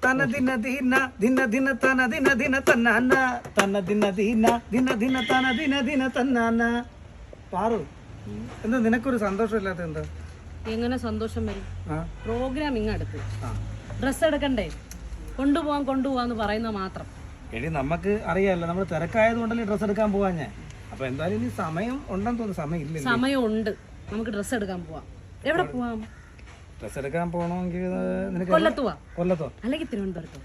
തന ദിന ദിന ദിന ദിന തന ദിന ദിന തന്നാന തന ദിന ദിന ദിന ദിന തന ദിന ദിന തന്നാന. പാറു, എന്താ നിനക്കൊരു സന്തോഷമില്ലാത്ത എന്താ? എങ്ങനെ സന്തോഷം വരും? പ്രോഗ്രാം ഇങ്ങടുത്ത് ഡ്രസ് എടുക്കണ്ടേ, കൊണ്ടുപോവാന്ന് പറയുന്ന മാത്രം. എടി നമുക്ക് അറിയാമല്ലോ, നമ്മൾ തിരക്കായത് കൊണ്ടല്ലേ ഡ്രസ്സ് എടുക്കാൻ പോവാ ഞാൻ. അപ്പൊ എന്തായാലും ഇനി സമയം ഉണ്ടെന്ന് തോന്നുന്നു. സമയം ഇല്ല, സമയം ഉണ്ട്, നമുക്ക് ഡ്രസ്സ് എടുക്കാൻ പോവാം. എവിടെ പോവാം? ഡ്രസ്സ് എടുക്കാൻ പോകണമെങ്കിൽ നിനക്ക് കൊല്ലത്തോ അല്ലെങ്കിൽ തിരുവനന്തപുരത്തോ?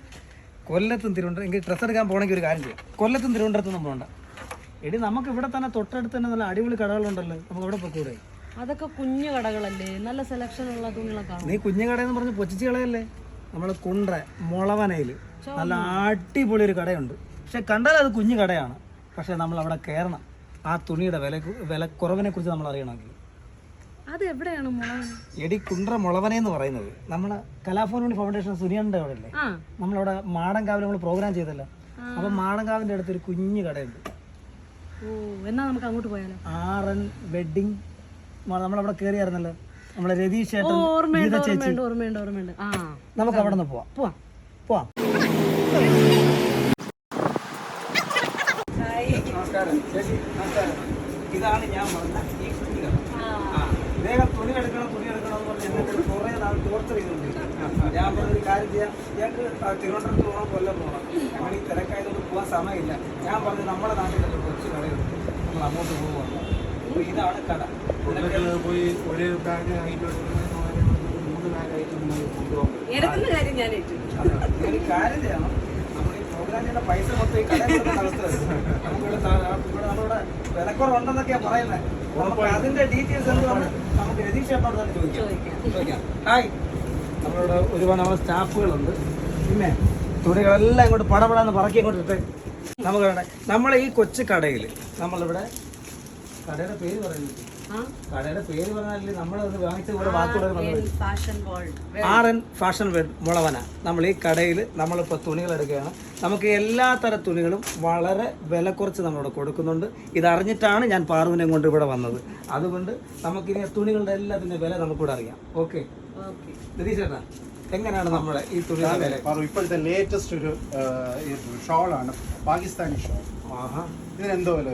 കൊല്ലത്തും തിരുവനന്തപുരം. എനിക്ക് ഡ്രസ്സ് എടുക്കാൻ പോകണമെങ്കിൽ ഒരു കാര്യം ചെയ്യും, കൊല്ലത്തും തിരുവനന്തപുരത്തും നമ്മളുണ്ട്. എടി നമുക്ക് ഇവിടെ തന്നെ തൊട്ടടുത്ത് തന്നെ നല്ല അടിപൊളി കടകളുണ്ടല്ലോ, നമുക്ക് അവിടെ പോയിക്കൂടെ? അതൊക്കെ കുഞ്ഞു കടകളല്ലേ, നല്ല സെലക്ഷൻ ഉള്ള തുണികളൊക്കെ. നീ കുഞ്ഞു കടയെന്ന് പറഞ്ഞ് പൊച്ചിച്ച് കളയല്ലേ. നമ്മൾ കുണ്ട്ര മുളവനയിൽ നല്ല അടിപൊളി ഒരു കടയുണ്ട്. പക്ഷെ കണ്ടാൽ അത് കുഞ്ഞു കടയാണ്, പക്ഷെ നമ്മൾ അവിടെ കയറണം. ആ തുണിയുടെ വിലക്കുറവിനെ കുറിച്ച് നമ്മൾ അറിയണമെങ്കിൽ. അത് എവിടെയാണ് മുളവൻ? എടി കുണ്ട്ര മുളവന എന്ന് പറയുന്നത് നമ്മളെ കലാഭവൻ ഫൗണ്ടേഷൻ സുനിയന്റെ അവിടെ അല്ലേ, നമ്മളവിടെ മാടൻകാവിൽ നമ്മൾ പ്രോഗ്രാം ചെയ്തല്ലോ. അപ്പൊ മാടൻകാവിന്റെ അടുത്ത് ഒരു കുഞ്ഞു കടയുണ്ട്. ഓ, എന്നാ നമുക്ക് അങ്ങോട്ട് പോയാലോ? ആറൻ വെഡിങ് നമ്മളവിടെ കയറിയായിരുന്നല്ലോ, നമ്മളെ രതീഷ് ചേട്ടൻ. ഓർമ്മയുണ്ട്. നമുക്ക് അവിടെ നിന്ന് പോവാം. നമസ്കാരം ചേച്ചി, നമസ്കാരം. ഇതാണ് ഞാൻ പറഞ്ഞ ഈ കുഞ്ഞു കട. ഇദ്ദേഹം തുണി എടുക്കണം എന്ന് പറഞ്ഞ് എന്നിട്ട് കുറേ നാൾ ടോർച്ചർ ചെയ്തുകൊണ്ടിരിക്കും. ഞാൻ പറഞ്ഞൊരു കാര്യം ചെയ്യാം, ഞങ്ങൾക്ക് തിരുവനന്തപുരത്ത് പോകണം, കൊല്ലം പോകണം, ഞങ്ങൾ ഈ തിരക്കായതുകൊണ്ട് പോകാൻ സമയമില്ല. ഞാൻ പറഞ്ഞു നമ്മുടെ നാട്ടിൽ കൊച്ചു കടയുണ്ട്, നമ്മൾ അങ്ങോട്ട് പോകുവാണ്. അപ്പോൾ ഇതാണ് കട. പോയി ഒരു ബാഗ് ആയിട്ട് 3 ബാഗ് ആയിട്ട് ഒരു കാര്യം ചെയ്യണം, നമ്മൾ ഈ പ്രോഗ്രാം ചെയ്യുന്ന പൈസ മൊത്തം ഈ കടയിൽ കൊടുക്കുന്ന അവസ്ഥ വരും. ഇവിടെ നമ്മളിവിടെ വിലക്കുറവുണ്ടെന്നൊക്കെയാണ് പറയുന്നത്. നമുക്ക് അതിന്റെ ഡീറ്റെയിൽസ് എന്താണ് നമുക്ക് രതീഷ് ചേട്ടനോട് തന്നെ ചോദിക്കാം. ഹായ്, നമ്മളിവിടെ ഒരുപാട് നമ്മളെ സ്റ്റാഫുകളുണ്ട്. പിന്നെ തുണികളെല്ലാം ഇങ്ങോട്ട് പടപടാന്ന് പറക്കി ഇങ്ങോട്ട് ഇട്ട് നമുക്ക് നമ്മളെ ഈ കൊച്ചു കടയിൽ നമ്മളിവിടെ കടയുടെ പേര് പറയുന്നത്, കടയുടെ പേര് പറഞ്ഞാൽ നമ്മളത് വാങ്ങിച്ച കൂടെ വാക്കുകൂടെ ആർ.എൻ. Fashion world Mulavana. നമ്മൾ ഈ കടയിൽ നമ്മളിപ്പോൾ തുണികൾ എടുക്കുകയാണ്. നമുക്ക് എല്ലാ തരം തുണികളും വളരെ വില കുറച്ച് നമ്മളിവിടെ കൊടുക്കുന്നുണ്ട്. ഇതറിഞ്ഞിട്ടാണ് ഞാൻ പാറുവിനെ കൊണ്ട് ഇവിടെ വന്നത്. അതുകൊണ്ട് നമുക്കിനി തുണികളുടെ എല്ലാത്തിൻ്റെ വില നമുക്കിവിടെ അറിയാം. ഓക്കെ രതീഷ് ചേട്ടാ, എങ്ങനെയാണ് നമ്മുടെ ഈ തുണിയുടെ വില? ഇപ്പോഴത്തെ ലേറ്റസ്റ്റ് ഒരു ഷോളാണ്, പാകിസ്ഥാനി ഷോൾ. ഇതിനെന്തോ വില?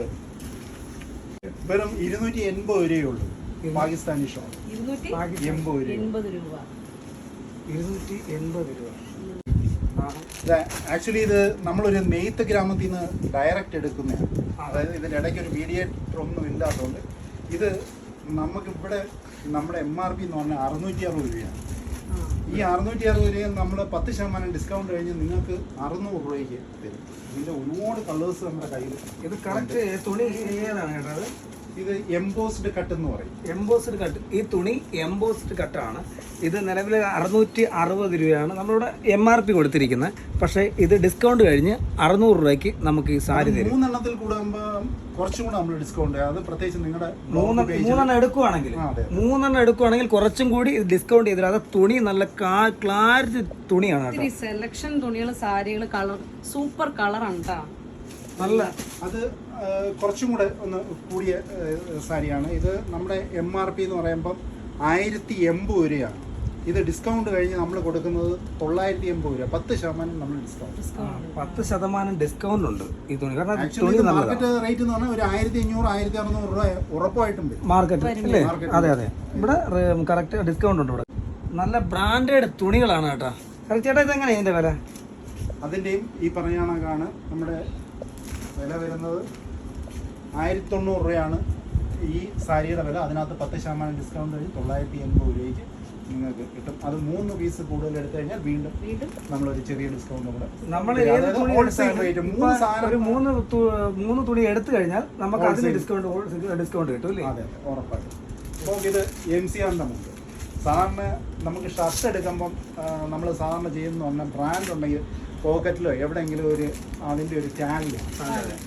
വെറും 280 രൂപയേ ഉള്ളൂ. പാകിസ്ഥാനി ഷോൾ 280 രൂപ. ആക്ച്വലി ഇത് നമ്മളൊരു നെയ്ത്ത് ഗ്രാമത്തിൽ നിന്ന് ഡയറക്റ്റ് എടുക്കുന്നതാണ്. അതായത് ഇതിൻ്റെ ഇടയ്ക്ക് ഒരു മീഡിയേറ്റർ ഒന്നും ഇല്ലാത്തതുകൊണ്ട് ഇത് നമുക്കിവിടെ നമ്മുടെ MRP എന്ന് പറഞ്ഞാൽ 660 രൂപയാണ്. ഈ 660 രൂപ നമ്മൾ 10% ഡിസ്കൗണ്ട് കഴിഞ്ഞ് നിങ്ങൾക്ക് 600 രൂപയ്ക്ക് തരും. ഇതിൻ്റെ ഒരുപാട് കളേഴ്സ് നമ്മുടെ കയ്യിൽ. ഇത് കറക്റ്റ് തുണി ഏതാണ് കേട്ടത്? ഇത് എംബോസ്ഡ് കട്ട് എന്ന് പറയും. Embossed cut. ഈ തുണി എംബോസ്ഡ് കട്ടാണ്. ഇത് നിലവിൽ 660 രൂപയാണ് നമ്മളിവിടെ MRP കൊടുത്തിരിക്കുന്നത്. പക്ഷേ ഇത് ഡിസ്കൗണ്ട് കഴിഞ്ഞ് 600 രൂപയ്ക്ക് നമുക്ക് ഈ സാരി തരും. 3 എണ്ണത്തിൽ കൂടുമ്പോൾ കുറച്ചും കൂടെ നമ്മൾ ഡിസ്കൗണ്ട്. അത് പ്രത്യേകിച്ച് നിങ്ങളുടെ 3 എടുക്കുവാണെങ്കിൽ കുറച്ചും കൂടി ഡിസ്കൗണ്ട് ചെയ്തിട്ട്. അത് തുണി നല്ല ക്ലാരിറ്റി തുണിയാണ്. സെലക്ഷൻ തുണികൾ, സാരികൾ, കളർ സൂപ്പർ കളറാണ് കേട്ടോ. നല്ല അത് കുറച്ചും കൂടെ ഒന്ന് കൂടിയ സാരിയാണ്. ഇത് നമ്മുടെ MRP എന്ന് പറയുമ്പം 1080 രൂപയാണ്. ഇത് ഡിസ്കൗണ്ട് കഴിഞ്ഞ് നമ്മൾ കൊടുക്കുന്നത് 980 രൂപ. 10% നമ്മൾ ഡിസ്കൗണ്ട്. 10% ഡിസ്കൗണ്ട് ഉണ്ട് ഈ തുണി. കാരണം മാർക്കറ്റ് റേറ്റ് എന്ന് പറഞ്ഞാൽ ഒരു 1500 1600 രൂപ ഉറപ്പായിട്ടും മാർക്കറ്റ് അല്ലേ? അതെ. ഇവിടെ കറക്റ്റ് ഡിസ്കൗണ്ട് ഉണ്ട്. ഇവിടെ നല്ല ബ്രാൻഡഡ് തുണികളാണ് കേട്ടോ. ചേട്ടാ, ഇതെങ്ങനെയാണ് ഇതിന്റെ വില? അതിൻ്റെയും ഈ പറഞ്ഞ കണക്കാണ് നമ്മുടെ വില വരുന്നത്. 1090 രൂപയാണ് ഈ സാരിയുടെ വില. അതിനകത്ത് 10% ഡിസ്കൗണ്ട് കഴിഞ്ഞ് 980 രൂപയ്ക്ക് നിങ്ങൾക്ക് കിട്ടും. അത് 3 പീസ് കൂടുതൽ എടുത്തു കഴിഞ്ഞാൽ വീണ്ടും നമ്മളൊരു ചെറിയ ഡിസ്കൗണ്ട് കൂടെ. നമ്മൾ ഹോൾസെയിൽ റേറ്റ് 3 തുണി എടുത്തു കഴിഞ്ഞാൽ നമുക്ക് അതിന് ഡിസ്കൗണ്ട് കിട്ടും അല്ലേ? അതെ, ഉറപ്പായിട്ടും. അപ്പോൾ ഇത് MCRന്റെ മുണ്ട്. സാധാരണ നമുക്ക് ഷർട്ട് എടുക്കുമ്പം നമ്മൾ സാധാരണ ചെയ്യുന്ന പറഞ്ഞാൽ ബ്രാൻഡ് ഉണ്ടെങ്കിൽ പോക്കറ്റിലോ എവിടെയെങ്കിലും അതിൻ്റെ ഒരു ടാഗ്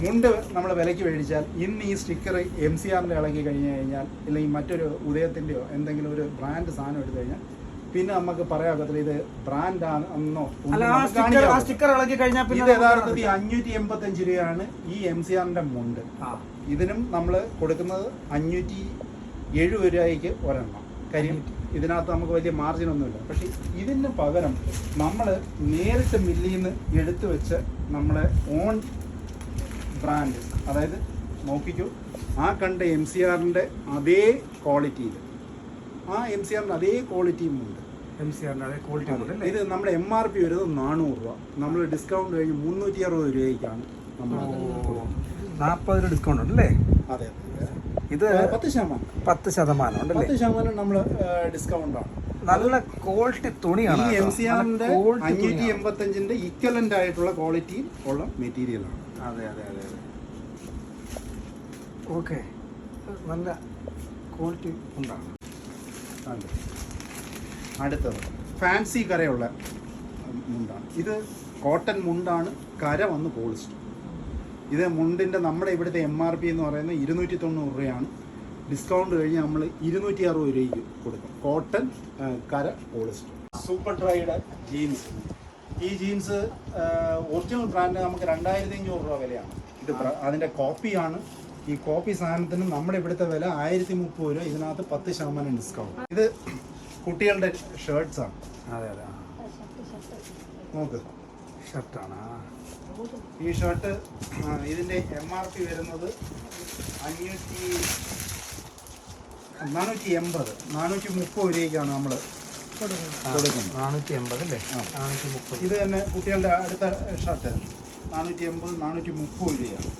മുണ്ട് നമ്മൾ വിലയ്ക്ക് മേടിച്ചാൽ ഇന്ന് ഈ സ്റ്റിക്കർ MCRന്റെ ഇളകി കഴിഞ്ഞ് കഴിഞ്ഞാൽ, അല്ലെങ്കിൽ മറ്റൊരു ഉദയത്തിൻ്റെയോ എന്തെങ്കിലും ഒരു ബ്രാൻഡ് സാധനം എടുത്തു കഴിഞ്ഞാൽ പിന്നെ നമുക്ക് പറയാകത്തില്ല ഇത് ബ്രാൻഡാണെന്നോ. ഇത് യഥാർത്ഥത്തിൽ 585 രൂപയാണ് ഈ MCRന്റെ മുണ്ട്. ഇതിനും നമ്മൾ കൊടുക്കുന്നത് 570 രൂപയ്ക്ക് ഒരെണ്ണം. കാര്യം ഇതിനകത്ത് നമുക്ക് വലിയ മാർജിൻ ഒന്നുമില്ല. പക്ഷേ ഇതിന് പകരം നമ്മൾ നേരിട്ട് മില്ലിൽ നിന്ന് എടുത്തു വെച്ച് നമ്മളെ ഓൺ ബ്രാൻഡ്, അതായത് നോക്കിക്കോ, ആ കണ്ട MCRൻ്റെ അതേ ക്വാളിറ്റിയിൽ, ആ MCRൻ്റെ അതേ ക്വാളിറ്റിയും ഉണ്ട്. MCRൻ്റെ അതേ ക്വാളിറ്റി ഉണ്ട്. ഇത് നമ്മുടെ MRP വരുന്നത് 400 രൂപ. നമ്മൾ ഡിസ്കൗണ്ട് കഴിഞ്ഞ് 360 രൂപയ്ക്കാണ് നമ്മൾ 40 ഡിസ്കൗണ്ട് ഉണ്ടല്ലേ? അതെ. ഇത് 10% 10% ഉണ്ടല്ലേ? 10% നമ്മൾ ഡിസ്കൗണ്ടാണ്. നല്ല ക്വാളിറ്റി തുണിയാണ്. ഈ MCRൻ്റെ 585ൻ്റെ ഇക്വലൻ്റ് ആയിട്ടുള്ള ക്വാളിറ്റി ഉള്ള മെറ്റീരിയലാണ്. അതെ അതെ അതെ അതെ. ഓക്കെ, നല്ല ക്വാളിറ്റി ഉണ്ടാണ്. അടുത്തത് ഫാൻസി കരയുള്ള മുണ്ടാണ്. ഇത് കോട്ടൺ മുണ്ടാണ്, കര വന്ന് പോളിസ്റ്റർ. ഇത് മുണ്ടിൻ്റെ നമ്മുടെ ഇവിടുത്തെ MRP എന്ന് പറയുന്നത് 290 രൂപയാണ്. ഡിസ്കൗണ്ട് കഴിഞ്ഞ് നമ്മൾ 260 രൂപയ്ക്ക് കൊടുക്കും. കോട്ടൺ, കര, പോളിസ്റ്റർ. Super dried jeans. ഈ ജീൻസ് ഒറിജിനൽ ബ്രാൻഡ് നമുക്ക് 2500 രൂപ വിലയാണ്. ഇത് അതിൻ്റെ കോപ്പിയാണ്. ഈ കോപ്പി സാധനത്തിന് നമ്മുടെ ഇവിടുത്തെ വില 1030 രൂപ. ഇതിനകത്ത് 10% ഡിസ്കൗണ്ട്. ഇത് കുട്ടികളുടെ ഷർട്ട്സാണ്. അതെ അതെ, നോക്ക്, ഷർട്ടാണ്. ഈ ഷർട്ട് ഇതിൻ്റെ MRP വരുന്നത് 430 രൂപയ്ക്കാണ് നമ്മൾ കൊടുക്കുന്നത്. 480 അല്ലേ? 430. ഇത് തന്നെ കുട്ടികളുടെ അടുത്ത ഷർട്ട് 480, 430 രൂപയാണ്.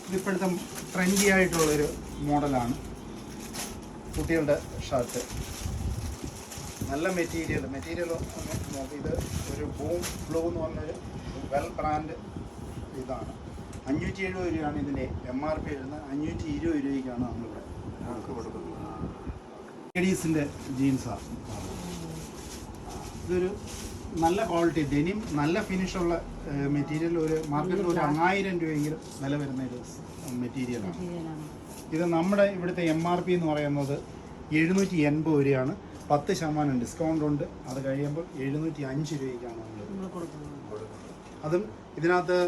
ഇതിപ്പോഴത്തെ ട്രെൻഡി ആയിട്ടുള്ളൊരു മോഡലാണ് കുട്ടികളുടെ ഷർട്ട്. നല്ല മെറ്റീരിയൽ നോക്കി. ഇത് ഒരു ബൂം ബ്ലൂ എന്ന് പറഞ്ഞൊരു വെൽ ബ്രാൻഡ് ഇതാണ്. 570 രൂപയാണ് ഇതിൻ്റെ MRP വരുന്നത്. 520 രൂപയ്ക്കാണ് നമ്മളിവിടെ കൊടുക്കുന്നത്. ലേഡീസിൻ്റെ ജീൻസാണ്. ഇതൊരു നല്ല ക്വാളിറ്റി ഡെനിം, നല്ല ഫിനിഷുള്ള മെറ്റീരിയൽ. ഒരു മാർക്കറ്റിൽ ഒരു 1000 രൂപയെങ്കിലും വില വരുന്ന ഒരു മെറ്റീരിയലാണ്. ഇത് നമ്മുടെ ഇവിടുത്തെ MRP എന്ന് പറയുന്നത് 780 രൂപയാണ്. 10% ഡിസ്കൗണ്ട് ഉണ്ട്. അത് കഴിയുമ്പോൾ 705 രൂപയ്ക്കാണ് നമ്മൾ കൊടുക്കുന്നത്. അതും ഇതിനകത്ത്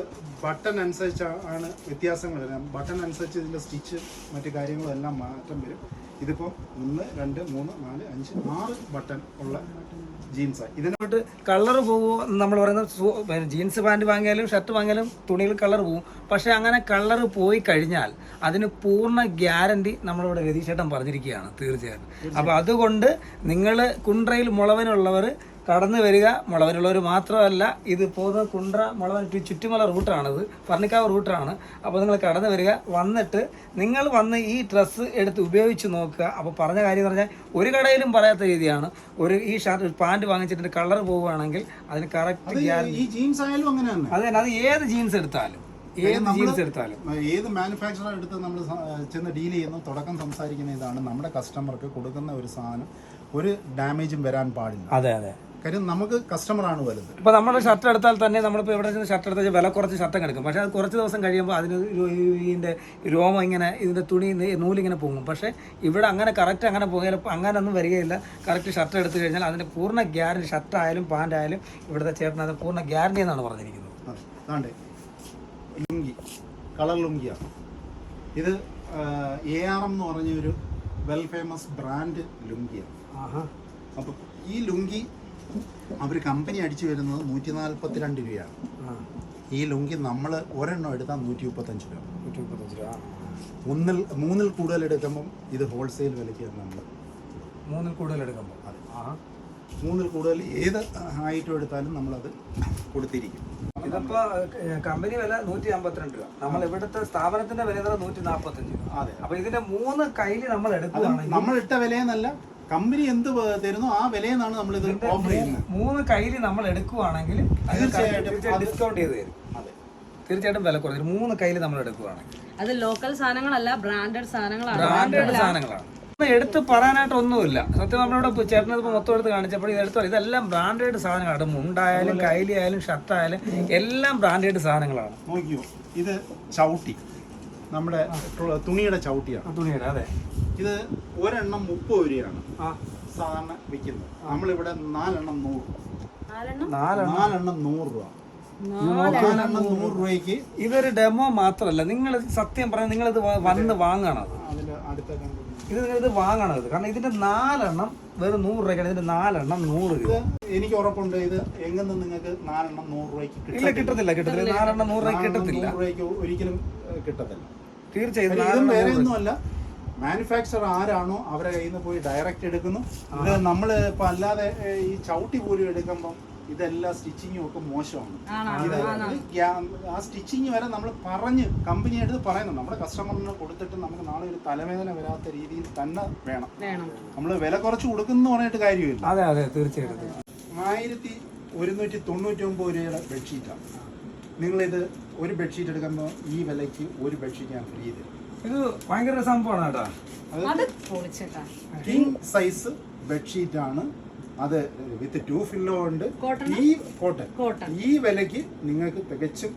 ബട്ടൺ അനുസരിച്ചാണ് വ്യത്യാസങ്ങൾ വരുന്നത്. ബട്ടൺ അനുസരിച്ച് ഇതിൻ്റെ സ്റ്റിച്ച് മറ്റു കാര്യങ്ങളും എല്ലാം മാറ്റം വരും. ഇതിപ്പോൾ 1, 2, 3, 4, 5, 6 ബട്ടൺ ഉള്ള ജീൻസാണ്. ഇതിനോട്ട് കളർ പോകുമോ നമ്മൾ പറയുന്നത്? ജീൻസ് പാൻറ് വാങ്ങിയാലും ഷർട്ട് വാങ്ങിയാലും തുണിയിൽ കളർ പോകും. പക്ഷേ അങ്ങനെ കളർ പോയി കഴിഞ്ഞാൽ അതിന് പൂർണ്ണ ഗ്യാരണ്ടി നമ്മളിവിടെ രതീഷേട്ടൻ പറഞ്ഞിരിക്കുകയാണ്. തീർച്ചയായിട്ടും. അപ്പോൾ അതുകൊണ്ട് നിങ്ങൾ കുണ്ട്രയിൽ മുളവനുള്ളവർ കടന്നു വരിക. മുളവനുള്ളവർ മാത്രമല്ല, ഇത് പോകുന്നത് കുണ്ട്ര മുളവൻ ചുറ്റുമല റൂട്ടാണിത്, ഫർണിക്കാവ് റൂട്ടാണ്. അപ്പോൾ നിങ്ങൾ കടന്നു വരിക. വന്നിട്ട് നിങ്ങൾ വന്ന് ഈ ഡ്രസ്സ് എടുത്ത് ഉപയോഗിച്ച് നോക്കുക. അപ്പോൾ പറഞ്ഞ കാര്യം എന്ന് പറഞ്ഞാൽ ഒരു കടയിലും പറയാത്ത രീതിയാണ്. ഈ ഷർട്ട് പാൻറ് വാങ്ങിച്ചിട്ട് കളർ പോവുകയാണെങ്കിൽ അതിന് കറക്റ്റ് ഗ്യാരണ്ടി. ഈ ജീൻസ് ആയാലും അങ്ങനെ തന്നെ. അത് തന്നെ, അത് ഏത് ജീൻസ് എടുത്താലും, ഏത് മാനുഫാക്ചറർ എടുത്ത് നമ്മൾ ചെന്ന് ഡീൽ ചെയ്യുന്ന തുടക്കം സംസാരിക്കുന്ന ഇതാണ്. നമ്മുടെ കസ്റ്റമർക്ക് കൊടുക്കുന്ന ഒരു സാധനം ഒരു ഡാമേജും വരാൻ പാടില്ല. അതെ അതെ. കാര്യം നമുക്ക് കസ്റ്റമറാണ് വലുത്. ഇപ്പോൾ നമ്മുടെ ഷർട്ട് എടുത്താൽ തന്നെ നമ്മളിപ്പോൾ എവിടെ നിന്ന് ഷർട്ട് എടുത്താൽ വില കുറച്ച് ഷർട്ട് എടുക്കും. പക്ഷേ അത് കുറച്ച് ദിവസം കഴിയുമ്പോൾ അതിന് ഇതിൻ്റെ രോമം ഇങ്ങനെ, ഇതിൻ്റെ തുണി നൂലിങ്ങനെ പൊങ്ങും. പക്ഷേ ഇവിടെ അങ്ങനെ കറക്റ്റ് അങ്ങനെ പോയാലും അങ്ങനെയൊന്നും വരികയില്ല. കറക്റ്റ് ഷർട്ട് എടുത്തു കഴിഞ്ഞാൽ അതിൻ്റെ പൂർണ്ണ ഗ്യാരണ്ടി, ഷർട്ടായാലും പാൻ്റായാലും ഇവിടുത്തെ ചേട്ടൻ അത് പൂർണ്ണ ഗ്യാരണ്ടി എന്നാണ് പറഞ്ഞിരിക്കുന്നത്. അതെ. ലുങ്കി, കളർ ലുങ്കിയാണ് ഇത്. ARM എന്ന് പറഞ്ഞൊരു വെൽ ഫേമസ് ബ്രാൻഡ് ലുങ്കിയാണ്. അപ്പോൾ ഈ ലുങ്കി അവർ കമ്പനി അടിച്ചു വരുന്നത് 142 രൂപയാണ്. ഈ ലുങ്കി നമ്മൾ ഒരെണ്ണം എടുത്താൽ 135 രൂപ. 3 കൂടുതൽ എടുക്കുമ്പം ഇത് ഹോൾസെയിൽ വിലയ്ക്ക് നമ്മൾ 3 കൂടുതൽ എടുക്കുമ്പോൾ. അതെ, 3 കൂടുതൽ ഏത് ഐറ്റം എടുത്താലും നമ്മളത് കൊടുത്തിരിക്കും. ഇതിപ്പോൾ കമ്പനി വില 152 രൂപ. നമ്മൾ ഇവിടുത്തെ സ്ഥാപനത്തിന്റെ വില 145 രൂപ. അതെ. അപ്പോൾ ഇതിന്റെ 3 കൈലി നമ്മൾ എടുക്കുകയാണെങ്കിൽ, നമ്മൾ ഇട്ട വിലയെന്നല്ല, കമ്പനി എന്ത് തരുന്നോ ആ വിലയെന്നാണ് നമ്മൾ ഇത് ഓഫർ ചെയ്യുന്നത്. 3 കൈലി നമ്മൾ എടുക്കുകയാണെങ്കിൽ തീർച്ചയായിട്ടും ഡിസ്കൗണ്ട് ചെയ്ത് തരും. അതെ, തീർച്ചയായിട്ടും വില കുറച്ച് 3 കൈലി നമ്മൾ എടുക്കുകയാണെങ്കിൽ. അത് ലോക്കൽ സാധനങ്ങളല്ല, ബ്രാൻഡഡ് സാധനങ്ങളാണ്. ബ്രാൻഡഡ് സാധനങ്ങളാണ്. എടുത്ത് പറയാനായിട്ടൊന്നുമില്ല. സത്യം നമ്മളിവിടെ ചേട്ടനത് മൊത്തം എടുത്ത് കാണിച്ചപ്പോൾ ഇത് എടുത്തു. ഇതെല്ലാം ബ്രാൻഡഡ് സാധനങ്ങളാണ്. മുണ്ടായാലും കൈലി ആയാലും ഷർട്ടായാലും എല്ലാം ബ്രാൻഡഡ് സാധനങ്ങളാണ്. നോക്കിയോ, ഇത് ചവിട്ടി, നമ്മുടെ തുണിയുടെ ചവിട്ടിയാണ്. തുണിയുടെ, അതെ. ഇത് ഒരെണ്ണം 30 രൂപയാണ് സാധാരണ വിൽക്കുന്നത്. നമ്മളിവിടെ 4 എണ്ണം 100. 4 100 രൂപ. 4 100 രൂപയ്ക്ക്. ഇതൊരു ഡെമോ മാത്രമല്ല, നിങ്ങൾ സത്യം പറഞ്ഞാൽ നിങ്ങളിത് വന്ന് വാങ്ങണം. അതിന്റെ അടുത്ത ഇത് വാങ്ങണം. ഇത് കാരണം ഇതിന്റെ 4 എണ്ണം വെറും 100 രൂപയ്ക്കാണ്. ഇതിന്റെ 4 എണ്ണം 100 രൂപ. എനിക്ക് ഉറപ്പുണ്ട് ഇത് എങ്ങും നിങ്ങൾക്ക് 4 എണ്ണം 100 രൂപയ്ക്ക് ഇല്ല, കിട്ടത്തില്ല. 4 എണ്ണം 100 രൂപയ്ക്ക് കിട്ടത്തില്ല. 100 രൂപയ്ക്ക് ഒരിക്കലും കിട്ടത്തില്ല. തീർച്ചയായും ഇതും വേറെ ഒന്നുമല്ല, മാനുഫാക്ചർ ആരാണോ അവരെ കയ്യിൽ നിന്ന് പോയി ഡയറക്റ്റ് എടുക്കുന്നു. ഇത് നമ്മൾ ഇപ്പൊ അല്ലാതെ ഈ ചവിട്ടി പോലും എടുക്കുമ്പോൾ ഇതെല്ലാം സ്റ്റിച്ചിങ്ങും ഒക്കെ മോശമാണ്. ഇത് ആ സ്റ്റിച്ചിങ് വരെ നമ്മൾ പറഞ്ഞ് കമ്പനി എടുത്ത് പറയുന്നു. നമ്മുടെ കസ്റ്റമറിന് കൊടുത്തിട്ട് നമുക്ക് നാളെ ഒരു തലവേദന വരാത്ത രീതിയിൽ തന്നെ വേണം. നമ്മൾ വില കുറച്ച് കൊടുക്കുന്നു പറഞ്ഞിട്ട് കാര്യമില്ല. അതെ അതെ, തീർച്ചയായിട്ടും. 1199 രൂപയുടെ ബെഡ്ഷീറ്റാണ്. നിങ്ങളിത് ഒരു ബെഡ്ഷീറ്റ് എടുക്കുമ്പോൾ ഈ വിലയ്ക്ക് ഒരു ബെഡ്ഷീറ്റ് ഞാൻ ഫ്രീ തരും. ഇത് ഭയങ്കര സംഭവമാണ് കേട്ടോ. കിങ് സൈസ് ബെഡ്ഷീറ്റ് ആണ്. അത് വിത്ത് 2 ഫില്ലോ ഉണ്ട്. ഈ കോട്ടൺ ഈ വിലയ്ക്ക് നിങ്ങൾക്ക് തികച്ചും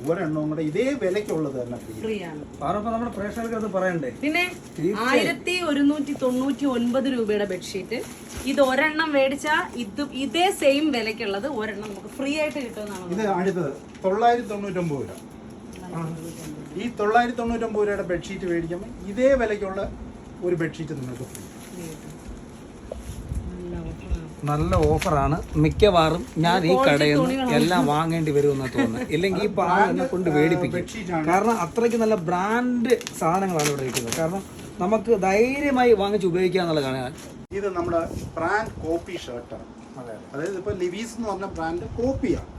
ഒരെണ്ണം കൂടെ ഇതേ വിലയ്ക്കുള്ളത് തന്നെ ഫ്രീ ആണ്. നമ്മുടെ പ്രേക്ഷകർക്ക് അത് പറയണ്ടേ? പിന്നെ 1199 രൂപയുടെ ബെഡ്ഷീറ്റ് ഇത് ഒരെണ്ണം മേടിച്ചാൽ ഇതേ സെയിം വിലക്കുള്ളത് ഒരെണ്ണം നമുക്ക് ഫ്രീ ആയിട്ട് കിട്ടുന്നതാണ്. ഇത് അടുത്തത് 999 രൂപ. ഈ 999 രൂപയുടെ ബെഡ്ഷീറ്റ് മേടിക്കുമ്പോൾ ഇതേ വിലയ്ക്കുള്ള ഒരു ബെഡ്ഷീറ്റ് നിങ്ങൾക്ക് ഫ്രീ. നല്ല ഓഫറാണ്. മിക്കവാറും ഞാൻ ഈ കടയിൽ നിന്ന് എല്ലാം വാങ്ങേണ്ടി വരുമെന്ന് തോന്നുന്നു. ഇല്ലെങ്കിൽ ഈ പാലിനെ കൊണ്ട് മേടിപ്പിക്കും. കാരണം അത്രയ്ക്ക് നല്ല ബ്രാൻഡ് സാധനങ്ങളാണ് ഇവിടെ ഇരിക്കുന്നത്. കാരണം നമുക്ക് ധൈര്യമായി വാങ്ങിച്ച് ഉപയോഗിക്കാന്നുള്ള കാണാൻ. ഇത് നമ്മുടെ ബ്രാൻഡ് കോപ്പി ഷർട്ടാണ്. അതായത് ഇപ്പൊ ലിവീസ് എന്ന് പറഞ്ഞ ബ്രാൻഡ് കോപ്പിയാണ്.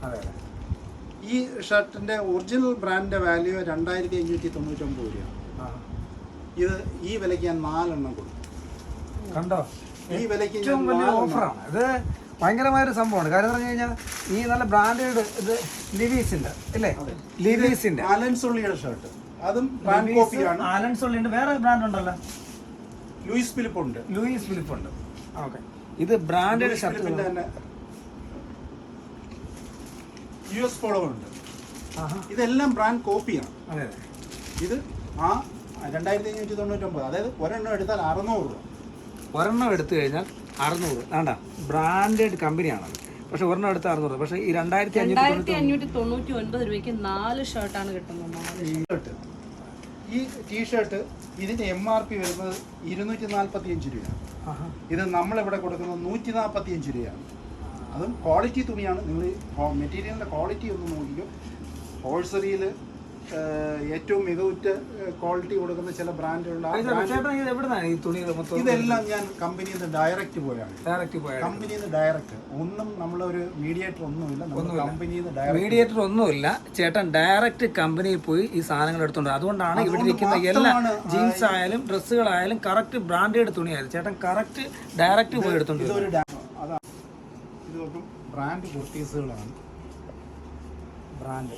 ഈ ഷർട്ടിന്റെ ഒറിജിനൽ ബ്രാൻഡിന്റെ വാല്യൂ 2599 രൂപയാണ്. ഇത് ഈ വിലയ്ക്ക് ഞാൻ 4 എണ്ണം കൊടുക്കും. കണ്ടോ? ഈ വിലയ്ക്ക് ഏറ്റവും വലിയ ഓഫറാണ്. ഇത് ഭയങ്കരമായൊരു സംഭവമാണ്. കാര്യം പറഞ്ഞു കഴിഞ്ഞാൽ ഈ നല്ല ബ്രാൻഡഡ് ഇത് ലിവീസിന്റെ അല്ലേ? ലിവീസിന്റെ ആലൻ സോളിയുടെ ഷർട്ട്, അതും ബ്രാൻഡ് കോപ്പിയാണ്. ആലൻ സോളിന്റെ വേറെ ബ്രാൻഡ് ഉണ്ടല്ലോ, ലൂയിസ് ഫിലിപ്പ് ഉണ്ട്. ഓക്കെ, ഇത് ബ്രാൻഡഡ് ഷർട്ട് തന്നെ. US പോളോ ഉണ്ട്. ഇതെല്ലാം ബ്രാൻഡ് കോപ്പിയാണ്. ഇത് 2599, അതായത് ഒരെണ്ണം എടുത്താൽ 600 രൂപ. ഒരെണ്ണം എടുത്തു കഴിഞ്ഞാൽ 600. വേണ്ട, ബ്രാൻഡഡ് കമ്പനിയാണത്. പക്ഷെ ഒരെണ്ണം എടുത്ത് 600. പക്ഷെ ഈ 2599 രൂപയ്ക്ക് 4 ഷർട്ടാണ് കിട്ടുന്നത്. ഈ ടീഷർട്ട് ഇതിന്റെ MRP വരുന്നത് 245 രൂപയാണ്. ഇത് നമ്മളിവിടെ കൊടുക്കുന്നത് 145 രൂപയാണ്. അതും ക്വാളിറ്റി തുണിയാണ്. നിങ്ങൾ മെറ്റീരിയലിന്റെ ക്വാളിറ്റി ഒന്ന് നോക്കിക്കോ. ഹോൾസെറിയിൽ ഏറ്റവും മികവുറ്റ ക്വാളിറ്റി കൊടുക്കുന്ന ചില ബ്രാൻഡുള്ള ഇതെല്ലാം ഞാൻ കമ്പനിയിൽ നിന്ന് ഡയറക്റ്റ് പോയാണ്. കമ്പനിയിൽ നിന്ന് ഡയറക്റ്റ്, ഒന്നും നമ്മളൊരു മീഡിയേറ്റർ ഒന്നുമില്ല. കമ്പനിയിൽ നിന്ന് മീഡിയേറ്റർ ഒന്നുമില്ല. ചേട്ടൻ ഡയറക്റ്റ് കമ്പനിയിൽ പോയി ഈ സാധനങ്ങൾ എടുത്തോണ്ട്. അതുകൊണ്ടാണ് ഇവിടെ ഇരിക്കുന്ന എല്ലാ ജീൻസ് ആയാലും ഡ്രസ്സുകളായാലും കറക്റ്റ് ബ്രാൻഡഡ് തുണിയായാലും ചേട്ടൻ കറക്റ്റ് ഡയറക്റ്റ് പോയി എടുത്തോണ്ട്. ഇതൊരു അതാണ്. ഇതൊക്കെ ബ്രാൻഡ് കുർത്തീസുകളാണ്. ബ്രാൻഡ്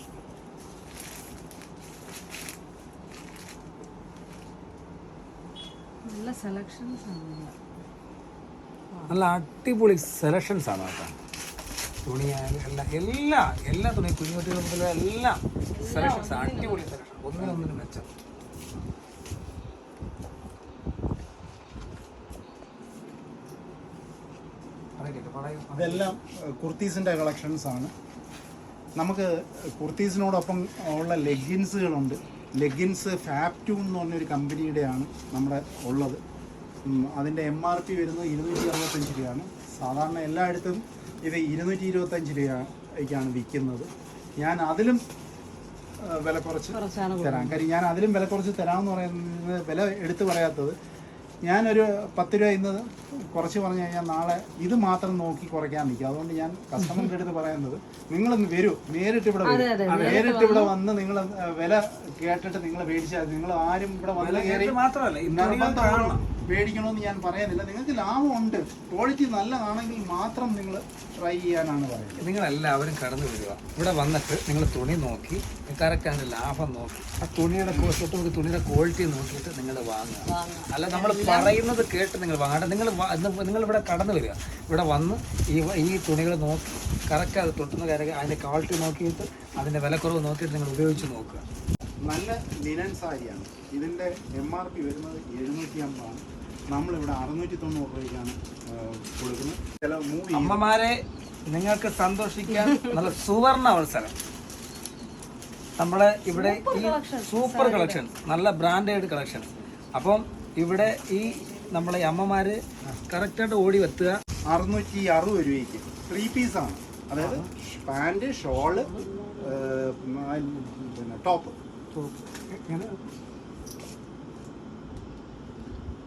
നല്ല സെലക്ഷൻസ് ആണ്. നല്ല അടിപൊളി സെലക്ഷൻസ് ആണ് കേട്ടോ. തുണിയായാലും എല്ലാ തുണിയും കുഞ്ഞുകുട്ടികൾ മുതൽ എല്ലാം സെലക്ഷൻസ്, അടിപൊളി സെലക്ഷൻ, ഒന്നിനൊന്നിനും മെച്ചം. ഇതെല്ലാം കുർത്തീസിൻ്റെ കളക്ഷൻസ് ആണ്. നമുക്ക് കുർത്തീസിനോടൊപ്പം ഉള്ള ലെഗിൻസുകളുണ്ട്. ലെഗിൻസ് ഫാപ്റ്റൂൺ എന്ന് പറഞ്ഞൊരു കമ്പനിയുടെയാണ് നമ്മുടെ ഉള്ളത്. അതിൻ്റെ MRP വരുന്നത് 265 രൂപയാണ്. സാധാരണ എല്ലായിടത്തും ഇത് 225 രൂപയ്ക്കാണ് വിൽക്കുന്നത്. ഞാൻ അതിലും വില കുറച്ച് തരാം. കാര്യം ഞാൻ അതിലും വില കുറച്ച് തരാമെന്ന് പറയുന്നത്, വില എടുത്ത് പറയാത്തത്, ഞാനൊരു 10 രൂപ ഇന്ന് കുറച്ച് പറഞ്ഞു കഴിഞ്ഞാൽ നാളെ ഇത് മാത്രം നോക്കി കുറയ്ക്കാൻ നിൽക്കും. അതുകൊണ്ട് ഞാൻ കസ്റ്റമറിൻ്റെ അടുത്ത് പറയുന്നത്, നിങ്ങളൊന്ന് വരൂ, നേരിട്ട് ഇവിടെ വരും. നേരിട്ട് ഇവിടെ വന്ന് നിങ്ങൾ വില കേട്ടിട്ട് നിങ്ങൾ മേടിച്ചാൽ, നിങ്ങൾ ആരും ഇവിടെ വന്ന് കയറി മേടിക്കണമെന്ന് ഞാൻ പറയുന്നില്ല. നിങ്ങൾക്ക് ലാഭമുണ്ട്, ക്വാളിറ്റി നല്ലതാണെങ്കിൽ മാത്രം നിങ്ങൾ ട്രൈ ചെയ്യാനാണ് പറയുന്നത്. നിങ്ങളെല്ലാവരും കടന്നു വരിക, ഇവിടെ വന്നിട്ട് നിങ്ങൾ തുണി നോക്കി കറക്റ്റ് അതിൻ്റെ ലാഭം നോക്കി ആ തുണിയുടെ തുണിയുടെ ക്വാളിറ്റി നോക്കിയിട്ട് നിങ്ങൾ വാങ്ങുക. അല്ല നമ്മൾ പറയുന്നത് കേട്ട് നിങ്ങൾ വാങ്ങാണ്ട് നിങ്ങൾ ഇവിടെ കടന്നു വരിക. ഇവിടെ വന്ന് ഈ തുണികൾ നോക്കി കറക്റ്റ് അത് തൊട്ടുന്ന കാര്യം അതിൻ്റെ ക്വാളിറ്റി നോക്കിയിട്ട് അതിൻ്റെ വിലക്കുറവ് നോക്കിയിട്ട് നിങ്ങൾ ഉപയോഗിച്ച് നോക്കുക. നല്ല ലിനൻ സാരിയാണ്. ഇതിൻ്റെ MRP വരുന്നത് 750 ആണ്. നമ്മളിവിടെ 690 രൂപയ്ക്കാണ് കൊടുക്കുന്നത്. ചില മൂവി അമ്മമാരെ നിങ്ങൾക്ക് സന്തോഷിക്കാൻ നല്ല സുവർണ അവസരം. നമ്മളെ ഇവിടെ ഈ സൂപ്പർ കളക്ഷൻ, നല്ല ബ്രാൻഡഡ് കളക്ഷൻ. അപ്പം ഇവിടെ ഈ നമ്മളെ അമ്മമാര് കറക്റ്റായിട്ട് ഓടി എത്തുക. 660 രൂപയ്ക്ക് 3 പീസാണ്. അതായത് പാൻറ്, ഷോള്, പിന്നെ ടോപ്പ്.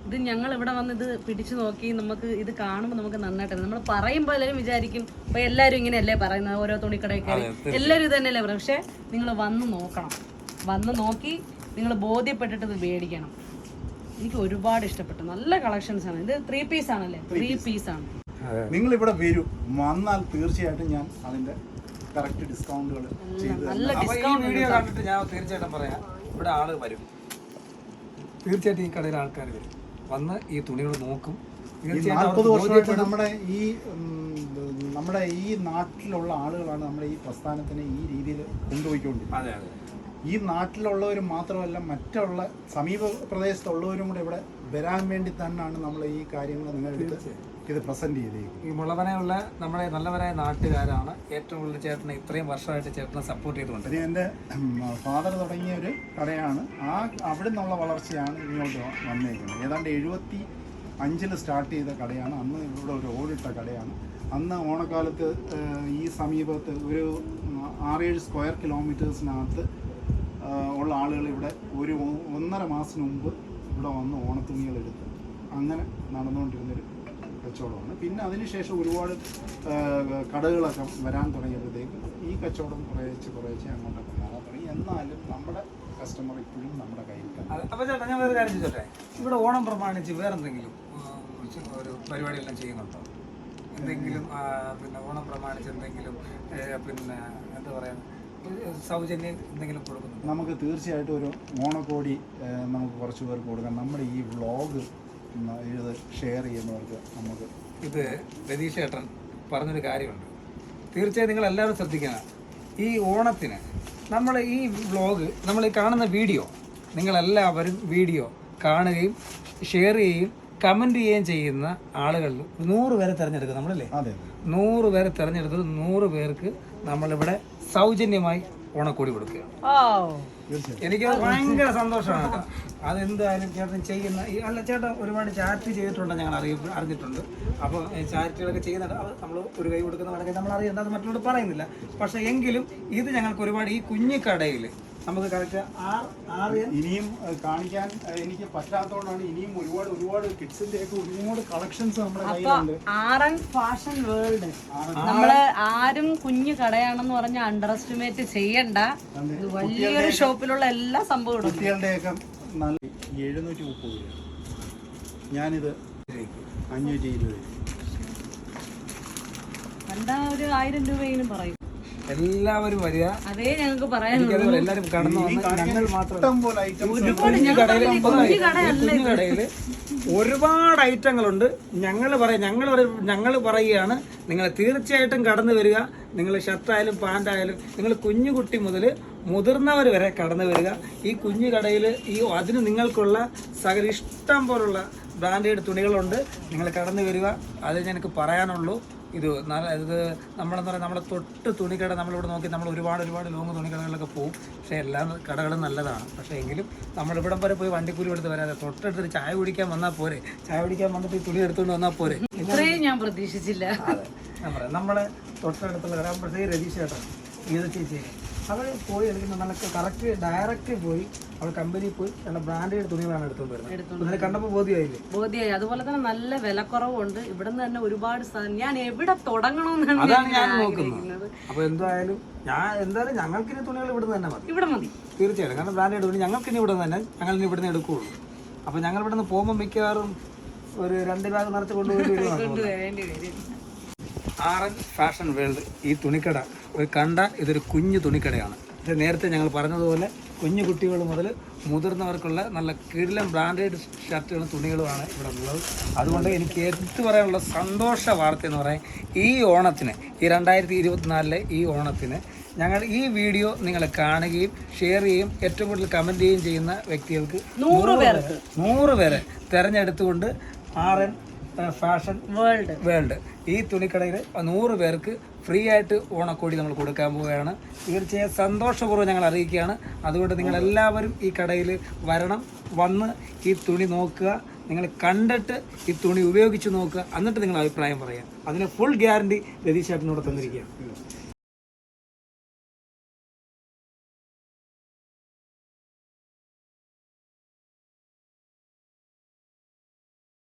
ഇത് ഞങ്ങൾ ഇവിടെ വന്ന് ഇത് പിടിച്ചു നോക്കി, നമുക്ക് ഇത് കാണുമ്പോൾ നമുക്ക് നന്നായിട്ട് നമ്മൾ പറയുമ്പോൾ എല്ലാവരും വിചാരിക്കും ഇപ്പൊ എല്ലാവരും ഇങ്ങനെയല്ലേ പറയുന്നത്, ഓരോ തുണിക്കടയൊക്കെ എല്ലാവരും ഇത് തന്നെയല്ലേ പറയും. പക്ഷെ നിങ്ങൾ വന്ന് നോക്കണം, വന്ന് നോക്കി നിങ്ങൾ ബോധ്യപ്പെട്ടിട്ട് ഇത് മേടിക്കണം. എനിക്ക് ഒരുപാട് ഇഷ്ടപ്പെട്ടു. നല്ല കളക്ഷൻസ് ആണ്. ഇത് 3 പീസ് ആണല്ലേ? 3 പീസ് ആണ്. നിങ്ങൾ ഇവിടെ വരും, വന്നാൽ തീർച്ചയായിട്ടും ഞാൻ അതിന്റെ കറക്റ്റ് ഡിസ്കൗണ്ടുകൾ ചെയ്ത് നല്ല ഈ വീഡിയോ കണ്ടിട്ട് ഞാൻ തീർച്ചയായിട്ടും പറയാം, ഇവിടെ ആള് വരും. തീർച്ചയായിട്ടും ഈ കടയിൽ ആൾക്കാർ വരും, വന്ന് ഈ തുണികൾ നോക്കും. 40 വർഷമായിട്ട് നമ്മുടെ ഈ നാട്ടിലുള്ള ആളുകളാണ് നമ്മുടെ ഈ പ്രസ്ഥാനത്തിനെ ഈ രീതിയിൽ കൊണ്ടുപോയിക്കൊണ്ടിരിക്കുന്നത്. അതെ അതെ. ഈ നാട്ടിലുള്ളവർ മാത്രമല്ല, മറ്റുള്ള സമീപ പ്രദേശത്തുള്ളവരും കൂടെ ഇവിടെ വരാൻ വേണ്ടി തന്നെയാണ് നമ്മൾ ഈ കാര്യങ്ങൾ നിങ്ങളെടുത്ത് ഇത് പ്രസന്റ് ചെയ്തേക്കുന്നത്. ഈ മുളവനെയുള്ള നമ്മുടെ നല്ലവരായ നാട്ടുകാരാണ് ഏറ്റവും കൂടുതൽ ചേട്ടനെ ഇത്രയും വർഷമായിട്ട് ചേട്ടനെ സപ്പോർട്ട് ചെയ്തുകൊണ്ട്. ഇത് എൻ്റെ ഫാദർ തുടങ്ങിയ ഒരു കടയാണ്. അവിടെ നിന്നുള്ള വളർച്ചയാണ് ഇങ്ങോട്ട് വന്നേക്കുന്നത്. ഏതാണ്ട് 75-ൽ സ്റ്റാർട്ട് ചെയ്ത കടയാണ്. അന്ന് ഇവിടെ ഒരു ഓടിട്ട കടയാണ്. അന്ന് ഓണക്കാലത്ത് ഈ സമീപത്ത് ഒരു 6-7 സ്ക്വയർ കിലോമീറ്റേഴ്സിനകത്ത് ഉള്ള ആളുകൾ ഇവിടെ ഒരു 1.5 മാസത്തിന് മുമ്പ് ഇവിടെ വന്ന് ഓണത്തുണികൾ എടുത്ത് അങ്ങനെ നടന്നുകൊണ്ടിരുന്നൊരു കച്ചവടമാണ്. പിന്നെ അതിനുശേഷം ഒരുപാട് കടകളൊക്കെ വരാൻ തുടങ്ങിയപ്പോഴത്തേക്ക് ഈ കച്ചവടം കുറേശ്ശെ അങ്ങോട്ടൊക്കെ മാറാൻ തുടങ്ങി. എന്നാലും നമ്മുടെ കസ്റ്റമർ ഇപ്പോഴും നമ്മുടെ കയ്യിൽ തന്നെ. അപ്പോൾ ചേട്ടാ ഞാൻ ഒരു കാര്യം ചോദിച്ചോട്ടെ, ഇവിടെ ഓണം പ്രമാണിച്ച് വേറെ എന്തെങ്കിലും ഒരു പരിപാടിയെല്ലാം ചെയ്യുന്നുണ്ടോ? എന്തെങ്കിലും പിന്നെ ഓണം പ്രമാണിച്ച് എന്തെങ്കിലും പിന്നെ എന്താ പറയുക സൗജന്യം എന്തെങ്കിലും കൊടുക്കുന്നു? നമുക്ക് തീർച്ചയായിട്ടും ഒരു ഓണക്കോടി നമുക്ക് കുറച്ച് പേർക്ക് കൊടുക്കാം. നമ്മുടെ ഈ വ്ളോഗ് ഇത് ഷെയർ ചെയ്യുന്നവർക്ക് നമുക്ക്. ഇത് രതീഷ് ചേട്ടൻ പറഞ്ഞൊരു കാര്യമുണ്ട്, തീർച്ചയായും നിങ്ങൾ എല്ലാവരും ശ്രദ്ധിക്കണം. ഈ ഓണത്തിന് നമ്മൾ ഈ വ്ളോഗ്, നമ്മൾ ഈ കാണുന്ന വീഡിയോ, നിങ്ങളെല്ലാവരും വീഡിയോ കാണുകയും ഷെയർ ചെയ്യുകയും കമൻറ്റ് ചെയ്യുകയും ചെയ്യുന്ന ആളുകളിൽ 100 പേരെ തിരഞ്ഞെടുക്കുക നമ്മളല്ലേ? അതെ. 100 പേരെ തിരഞ്ഞെടുത്തത് 100 പേർക്ക് നമ്മളിവിടെ സൗജന്യമായി ഓണക്കോടി കൊടുക്കുകയാണ്. എനിക്ക് ഭയങ്കര സന്തോഷമാണ് കേട്ടോ. അതെന്തായാലും ചേട്ടൻ ചെയ്യുന്ന ഈ അല്ല ചേട്ടൻ ഒരുപാട് ചാരിറ്റി ചെയ്തിട്ടുണ്ട്, ഞങ്ങൾ അറിഞ്ഞിട്ടുണ്ട്. അപ്പോൾ ചാരിറ്റികളൊക്കെ ചെയ്യുന്നുണ്ട്. അത് നമ്മൾ ഒരു കൈ കൊടുക്കുന്ന കടക്കെ നമ്മൾ അറിയുന്നത്, അത് മറ്റുള്ളവർ പറയുന്നില്ല. പക്ഷേ എങ്കിലും ഇത് ഞങ്ങൾക്ക് ഒരുപാട് ഈ കുഞ്ഞിക്കടയിൽ നമുക്ക് കറക്റ്റ് ഇനിയും കാണിക്കാൻ എനിക്ക് പറ്റാത്തതുകൊണ്ടാണ്. ഇനിയും ഒരുപാട് കിഡ്സിന്റെ ഒക്കെ ഒരുപാട് കളക്ഷൻസ് നമ്മുടെ കയ്യിലുണ്ട്. ഫാഷൻ വേൾഡ് നമ്മള് ആരും കുഞ്ഞു കടയാണെന്ന് പറഞ്ഞ അണ്ടർ എസ്റ്റിമേറ്റ് ചെയ്യണ്ട. വലിയൊരു ഷോപ്പിലുള്ള എല്ലാ സംഭവവും കുട്ടികളുടെയൊക്കെ നല്ല 730 രൂപ. ഞാനിത് 520 രൂപ. എന്താ ഒരു 1000 രൂപയെങ്കിലും പറയും. എല്ലാവരും വരിക. അതേ ഞങ്ങൾക്ക് പറയാനുള്ളൂ. എല്ലാവരും കടന്നു വന്ന് ഞങ്ങൾ മാത്രം കടയിൽ ഒരുപാട് ഐറ്റങ്ങളുണ്ട്. ഞങ്ങൾ പറയുകയാണ്, നിങ്ങൾ തീർച്ചയായിട്ടും കടന്നു വരിക. നിങ്ങൾ ഷർട്ടായാലും പാൻ്റായാലും നിങ്ങൾ കുഞ്ഞുകുട്ടി മുതൽ മുതിർന്നവർ വരെ കടന്നു വരിക. ഈ കുഞ്ഞു കടയിൽ അതിന് നിങ്ങൾക്കുള്ള സകല ഇഷ്ടം പോലുള്ള ബ്രാൻഡഡ് തുണികളുണ്ട്. നിങ്ങൾ കടന്നു വരിക. അത് എനിക്ക് പറയാനുള്ളൂ. ഇത് നമ്മളെന്ന് പറയുന്നത് നമ്മളെ തൊട്ട് തുണിക്കട നമ്മളിവിടെ നോക്കി നമ്മൾ ഒരുപാട് ലോങ് തുണിക്കടകളിലൊക്കെ പോകും. പക്ഷേ എല്ലാ കടകളും നല്ലതാണ്. പക്ഷേ എങ്കിലും നമ്മളിവിടം വരെ പോയി വണ്ടിക്കൂലി എടുത്ത് വരാതെ തൊട്ടടുത്തൊരു ചായ കുടിക്കാൻ വന്നാൽ പോരെ, ചായ കുടിക്കാൻ വന്നിട്ട് ഈ തുണി എടുത്തുകൊണ്ട് വന്നാൽ പോരെ. ഇത്രയും ഞാൻ പ്രതീക്ഷിച്ചില്ല. ഞാൻ പറയാം, നമ്മളെ തൊട്ടടുത്തുള്ള കട രതീഷ് ചേട്ടൻ ഗീത ചേച്ചി അവർ പോയി എടുക്കുന്ന നമുക്ക് കറക്റ്റ് ഡയറക്റ്റ് പോയി അവൾ കമ്പനിയിൽ പോയി നല്ല ബ്രാൻഡഡ് തുണികളാണ് എടുത്തുകൊണ്ട് വരുന്നത്. കണ്ടപ്പോൾ ബോധ്യമായി. അതുപോലെ തന്നെ നല്ല വിലക്കുറവുണ്ട്. ഇവിടെ നിന്ന് തന്നെ ഒരുപാട് ഞാൻ എവിടെ തുടങ്ങണമെന്നാണ് അതാണ് ഞാൻ നോക്കുന്നത്. അപ്പോൾ എന്തായാലും ഞങ്ങൾക്കിനി തുണികൾ ഇവിടെ തന്നെ മതി. തീർച്ചയായിട്ടും. കാരണം ബ്രാൻഡഡ് തുണി ഞങ്ങൾക്കിനി ഇവിടെ തന്നെ ഞങ്ങളിനി ഇവിടെ നിന്ന് എടുക്കുകയുള്ളൂ. അപ്പോൾ ഞങ്ങൾ ഇവിടെ നിന്ന് പോകുമ്പോൾ മിക്കവാറും ഒരു 2 ബാഗ് നിറച്ച് കൊണ്ടുപോയി. ഫാഷൻ വേൾഡ് ഈ തുണിക്കട ഇതൊരു കുഞ്ഞു തുണിക്കടയാണ്. ഇത് നേരത്തെ ഞങ്ങൾ പറഞ്ഞതുപോലെ കുഞ്ഞു കുട്ടികൾ മുതൽ മുതിർന്നവർക്കുള്ള നല്ല കിടിലൻ ബ്രാൻഡഡ് ഷർട്ടുകളും തുണികളുമാണ് ഇവിടെ ഉള്ളത്. അതുകൊണ്ട് എനിക്ക് എടുത്തു പറയാനുള്ള സന്തോഷ വാർത്ത എന്ന് പറയാൻ, ഈ ഓണത്തിന് ഈ 2024 ഈ ഓണത്തിന് ഞങ്ങൾ ഈ വീഡിയോ നിങ്ങൾ കാണുകയും ഷെയർ ചെയ്യുകയും ഏറ്റവും കൂടുതൽ കമൻറ്റ് ചെയ്യുകയും ചെയ്യുന്ന വ്യക്തികൾക്ക് 100 പേരെ തിരഞ്ഞെടുത്തുകൊണ്ട് ഫാഷൻ വേൾഡ് ഈ തുണിക്കടയിൽ 100 പേർക്ക് ഫ്രീ ആയിട്ട് ഓണക്കോടി നമ്മൾ കൊടുക്കാൻ പോവുകയാണ്. തീർച്ചയായും സന്തോഷപൂർവ്വം ഞങ്ങൾ അറിയിക്കുകയാണ്. അതുകൊണ്ട് നിങ്ങളെല്ലാവരും ഈ കടയിൽ വരണം, വന്ന് ഈ തുണി നോക്കുക, നിങ്ങൾ കണ്ടിട്ട് ഈ തുണി ഉപയോഗിച്ച് നോക്കുക, എന്നിട്ട് നിങ്ങൾ അഭിപ്രായം പറയാം. അതിന് ഫുൾ ഗ്യാരണ്ടി രതീഷ് ചേട്ടനോട് തന്നിരിക്കുകയാണ്.